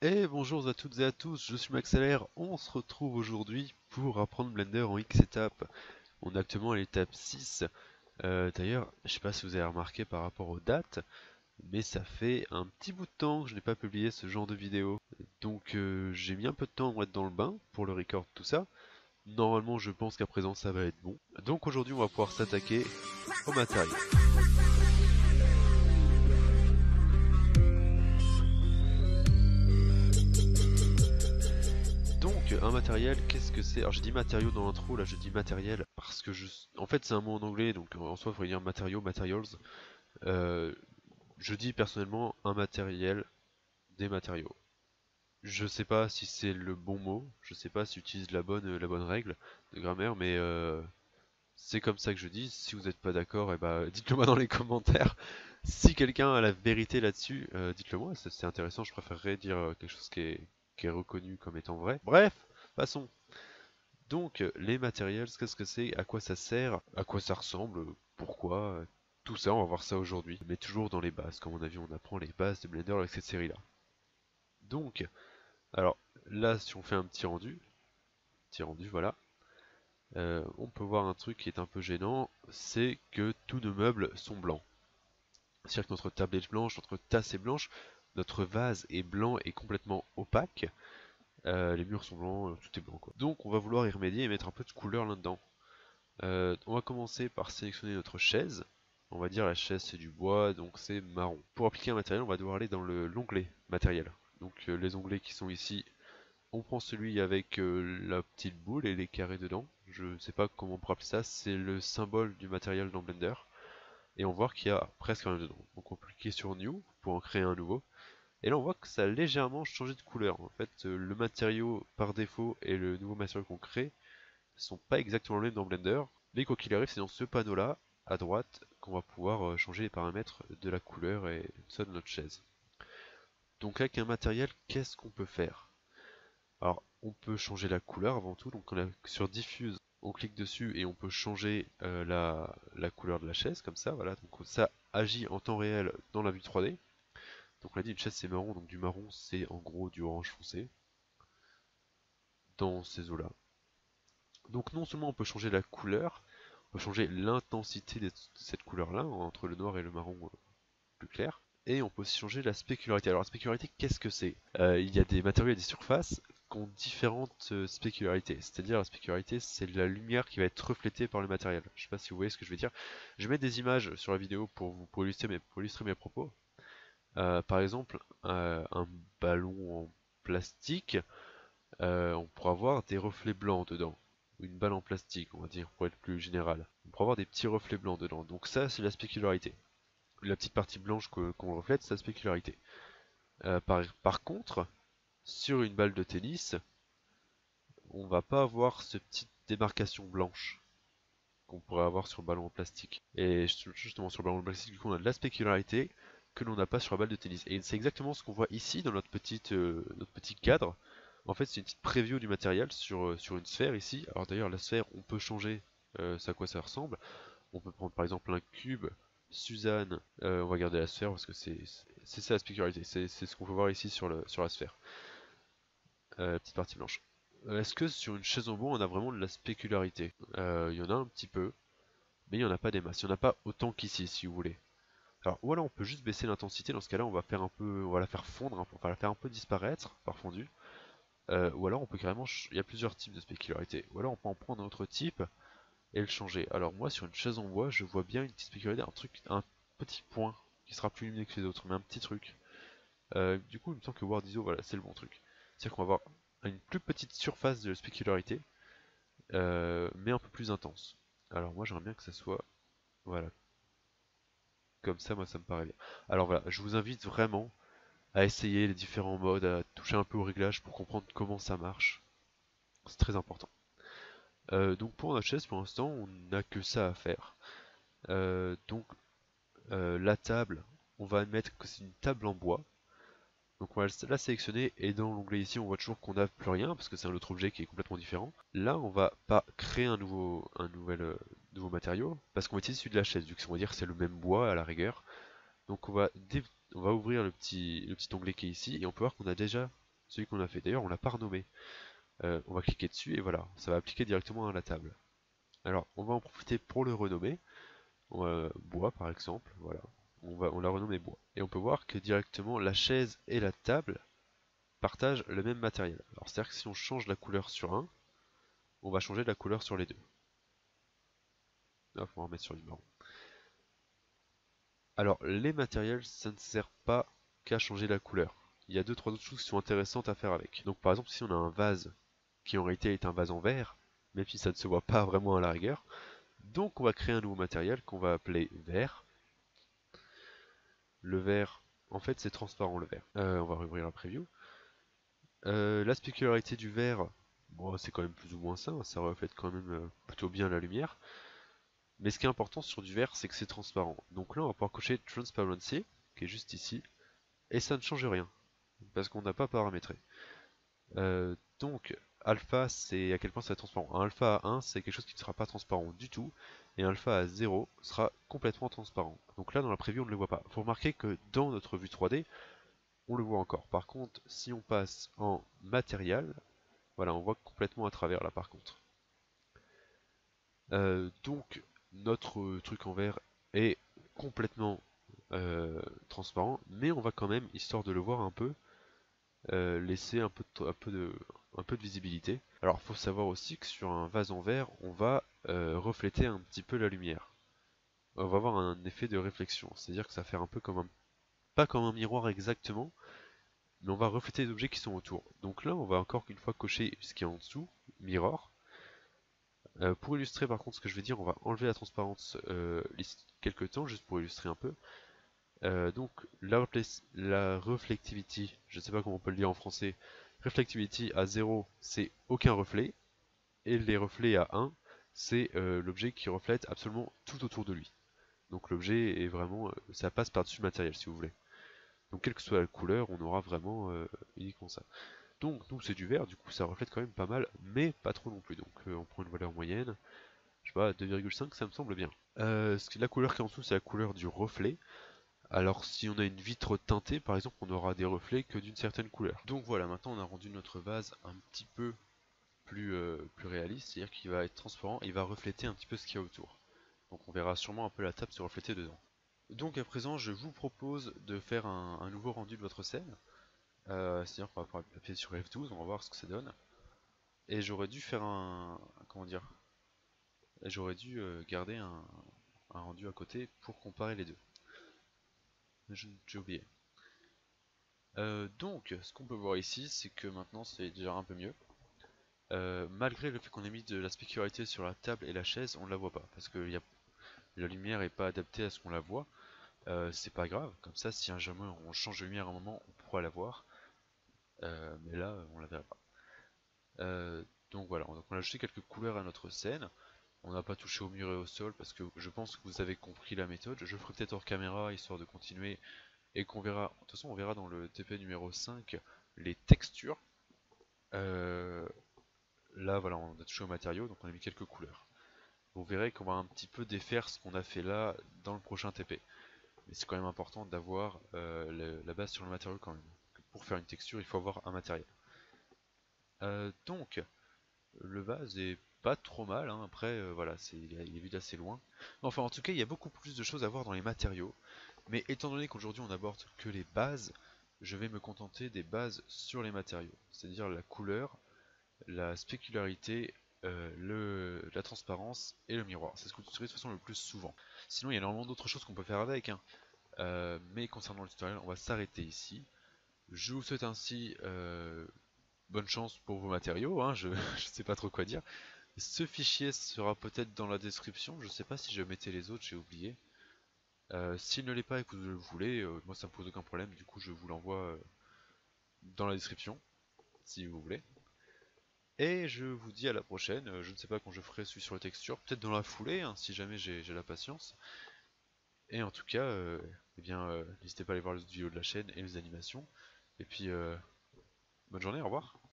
Et bonjour à toutes et à tous, je suis MaxLR, on se retrouve aujourd'hui pour apprendre Blender en X étapes. On est actuellement à l'étape 6. D'ailleurs, je sais pas si vous avez remarqué par rapport aux dates, mais ça fait un petit bout de temps que je n'ai pas publié ce genre de vidéo. Donc j'ai mis un peu de temps à être dans le bain pour le record tout ça. Normalement je pense qu'à présent ça va être bon. Donc aujourd'hui on va pouvoir s'attaquer au matériel. Donc, un matériel, qu'est-ce que c'est? Alors, je dis matériaux dans l'intro, là je dis matériel parce que en fait, c'est un mot en anglais, donc en soi, il faudrait dire matériaux, materials. Euh, je dis personnellement un matériel, des matériaux. Je sais pas si c'est le bon mot, je sais pas si j'utilise la bonne règle de grammaire, mais c'est comme ça que je dis. Si vous n'êtes pas d'accord, eh ben, dites-le moi dans les commentaires. Si quelqu'un a la vérité là-dessus, dites-le moi, c'est intéressant, je préférerais dire quelque chose qui est reconnu comme étant vrai. Bref, passons. Donc, les matériels, qu'est-ce que c'est, à quoi ça sert, à quoi ça ressemble, pourquoi, tout ça, on va voir ça aujourd'hui. Mais toujours dans les bases, comme on a vu, on apprend les bases de Blender avec cette série-là. Donc, alors là, si on fait un petit rendu, voilà, on peut voir un truc qui est un peu gênant, c'est que tous nos meubles sont blancs. C'est-à-dire que notre table est blanche, notre tasse est blanche, notre vase est blanc et complètement opaque, les murs sont blancs, tout est blanc quoi. Donc on va vouloir y remédier et mettre un peu de couleur là-dedans. On va commencer par sélectionner notre chaise. On va dire la chaise c'est du bois, donc c'est marron. Pour appliquer un matériel, on va devoir aller dans l'onglet matériel. Donc les onglets qui sont ici, on prend celui avec la petite boule et les carrés dedans. Je ne sais pas comment on pourrait appeler ça, c'est le symbole du matériel dans Blender. Et on voit qu'il y a presque rien dedans. Donc on peut cliquer sur New pour en créer un nouveau. Et là on voit que ça a légèrement changé de couleur. En fait, le matériau par défaut et le nouveau matériau qu'on crée sont pas exactement les mêmes dans Blender, mais quoi qu'il arrive, c'est dans ce panneau-là, à droite, qu'on va pouvoir changer les paramètres de la couleur et tout ça de notre chaise. Donc avec un matériel, qu'est-ce qu'on peut faire? Alors, on peut changer la couleur avant tout, donc sur Diffuse, on clique dessus et on peut changer la couleur de la chaise, comme ça, voilà, donc ça agit en temps réel dans la vue 3D. Donc on a dit une chaise c'est marron, donc du marron c'est en gros du orange foncé, dans ces eaux-là. Donc non seulement on peut changer la couleur, on peut changer l'intensité de cette couleur-là, entre le noir et le marron plus clair, et on peut aussi changer la spécularité. Alors la spécularité, qu'est-ce que c'est? Il y a des matériaux et des surfaces qui ont différentes spécularités. C'est-à-dire la spécularité, c'est la lumière qui va être reflétée par le matériel. Je ne sais pas si vous voyez ce que je veux dire. Je vais mettre des images sur la vidéo pour illustrer mes propos. Par exemple, un ballon en plastique, on pourra voir des reflets blancs dedans. Une balle en plastique, on va dire, pour être plus général. On pourra avoir des petits reflets blancs dedans. Donc ça, c'est la spécularité. La petite partie blanche qu'on reflète, c'est la spécularité. Par contre, sur une balle de tennis, on va pas avoir cette petite démarcation blanche qu'on pourrait avoir sur le ballon en plastique. Et justement, sur le ballon en plastique, du coup, on a de la spécularité que l'on n'a pas sur la balle de tennis. Et c'est exactement ce qu'on voit ici dans notre petit cadre. En fait, c'est une petite preview du matériel sur une sphère ici. Alors d'ailleurs, la sphère, on peut changer à quoi ça ressemble. On peut prendre par exemple un cube, Suzanne, on va garder la sphère parce que c'est ça la spécularité. C'est ce qu'on peut voir ici sur la sphère. Petite partie blanche. Est-ce que sur une chaise en bois, on a vraiment de la spécularité? Il y en a un petit peu, mais il n'y en a pas des masses. Il n'y en a pas autant qu'ici, si vous voulez. Alors, ou alors on peut juste baisser l'intensité. Dans ce cas-là, on va la faire fondre, on va la faire un peu disparaître par fondu. Ou alors on peut carrément, il y a plusieurs types de spécularité. Ou alors on peut en prendre un autre type et le changer. Alors moi, sur une chaise en bois, je vois bien une petite spécularité, un petit point qui sera plus lumineux que les autres, mais un petit truc. Du coup, il me semble que Ward ISO, voilà, c'est le bon truc. C'est-à-dire qu'on va avoir une plus petite surface de spécularité, mais un peu plus intense. Alors moi, j'aimerais bien que ça soit, voilà, comme ça, moi, ça me paraît bien. Alors voilà, je vous invite vraiment à essayer les différents modes, à toucher un peu au réglage pour comprendre comment ça marche. C'est très important. Donc pour notre chaise, pour l'instant, on n'a que ça à faire. Donc la table, on va admettre que c'est une table en bois. Donc on va la sélectionner et dans l'onglet ici, on voit toujours qu'on n'a plus rien parce que c'est un autre objet qui est complètement différent. Là, on va pas créer nouveau matériau parce qu'on va utiliser celui de la chaise, vu qu'on va dire que c'est le même bois à la rigueur. Donc on va ouvrir le petit onglet qui est ici et on peut voir qu'on a déjà celui qu'on a fait. D'ailleurs, on l'a pas renommé. On va cliquer dessus et voilà, ça va appliquer directement à la table. Alors, on va en profiter pour le renommer. Bois par exemple, voilà. On l'a renommé bois. Et on peut voir que directement la chaise et la table partagent le même matériel. Alors c'est-à-dire que si on change la couleur sur un, on va changer la couleur sur les deux. Hop, on va remettre sur du marron. Alors les matériels, ça ne sert pas qu'à changer la couleur. Il y a deux trois autres choses qui sont intéressantes à faire avec. Donc par exemple si on a un vase qui en réalité est un vase en verre, même si ça ne se voit pas vraiment à la rigueur, donc on va créer un nouveau matériel qu'on va appeler verre. Le verre, en fait c'est transparent le verre. On va rouvrir la preview. La spécularité du verre, bon, c'est quand même plus ou moins ça reflète quand même plutôt bien la lumière. Mais ce qui est important sur du verre, c'est que c'est transparent. Donc là, on va pouvoir cocher Transparency, qui est juste ici, et ça ne change rien, parce qu'on n'a pas paramétré. Donc, alpha, c'est à quel point c'est transparent. Un alpha à 1, c'est quelque chose qui ne sera pas transparent du tout, et un alpha à 0 sera complètement transparent. Donc là, dans la preview, on ne le voit pas. Il faut remarquer que dans notre vue 3D, on le voit encore. Par contre, si on passe en matériel, voilà, on voit complètement à travers là par contre. Donc notre truc en verre est complètement transparent, mais on va quand même, histoire de le voir un peu, laisser un peu de visibilité. Alors il faut savoir aussi que sur un vase en verre, on va refléter un petit peu la lumière. On va avoir un effet de réflexion, c'est-à-dire que ça va faire un peu comme pas comme un miroir exactement, mais on va refléter les objets qui sont autour. Donc là, on va encore une fois cocher ce qui est en dessous, mirror. Pour illustrer par contre ce que je vais dire, on va enlever la transparence quelques temps, juste pour illustrer un peu. Donc la reflectivity, je ne sais pas comment on peut le dire en français, reflectivity à 0 c'est aucun reflet, et les reflets à 1 c'est l'objet qui reflète absolument tout autour de lui. Donc l'objet est vraiment, ça passe par-dessus le matériel si vous voulez. Donc quelle que soit la couleur, on aura vraiment uniquement ça. Donc nous c'est du vert, du coup ça reflète quand même pas mal, mais pas trop non plus. Donc on prend une valeur moyenne, je sais pas, 2,5 ça me semble bien. La couleur qui est en dessous c'est la couleur du reflet. Alors si on a une vitre teintée par exemple, on aura des reflets que d'une certaine couleur. Donc voilà, maintenant on a rendu notre vase un petit peu plus réaliste, c'est-à-dire qu'il va être transparent et il va refléter un petit peu ce qu'il y a autour. Donc on verra sûrement un peu la table se refléter dedans. Donc à présent je vous propose de faire un nouveau rendu de votre scène. C'est-à-dire qu'on va pouvoir appuyer sur F12, on va voir ce que ça donne. Et j'aurais dû faire comment dire, j'aurais dû garder un rendu à côté pour comparer les deux. J'ai oublié. Donc, ce qu'on peut voir ici, c'est que maintenant c'est déjà un peu mieux. Malgré le fait qu'on ait mis de la spécularité sur la table et la chaise, on ne la voit pas parce que la lumière n'est pas adaptée à ce qu'on la voit. C'est pas grave, comme ça, si un jamais on change de lumière à un moment, on pourra la voir. Mais là, on la verra pas. Donc voilà, donc on a ajouté quelques couleurs à notre scène. On n'a pas touché au mur et au sol parce que je pense que vous avez compris la méthode. Je ferai peut-être hors caméra histoire de continuer et qu'on verra. De toute façon, on verra dans le TP numéro 5 les textures. Euh, Là, voilà, on a touché au matériau, donc on a mis quelques couleurs. Vous verrez qu'on va un petit peu défaire ce qu'on a fait là dans le prochain TP. Mais c'est quand même important d'avoir la base sur le matériau quand même. Pour faire une texture, il faut avoir un matériel. Donc, le vase est pas trop mal, hein. Après voilà, il est vu d'assez loin. Enfin en tout cas il y a beaucoup plus de choses à voir dans les matériaux, mais étant donné qu'aujourd'hui on aborde que les bases, je vais me contenter des bases sur les matériaux, c'est-à-dire la couleur, la spécularité, la transparence et le miroir. C'est ce que vous utilise de toute façon le plus souvent. Sinon il y a énormément d'autres choses qu'on peut faire avec, hein. Mais concernant le tutoriel, on va s'arrêter ici. Je vous souhaite ainsi bonne chance pour vos matériaux, hein, je sais pas trop quoi dire. Ce fichier sera peut-être dans la description, je sais pas si je mettais les autres, j'ai oublié. S'il ne l'est pas et que vous le voulez, moi ça me pose aucun problème, du coup je vous l'envoie dans la description, si vous voulez. Et je vous dis à la prochaine, je ne sais pas quand je ferai celui sur les textures, peut-être dans la foulée, hein, si jamais j'ai la patience. Et en tout cas, eh bien, n'hésitez pas à aller voir les autres vidéos de la chaîne et les animations. Et puis, bonne journée, au revoir.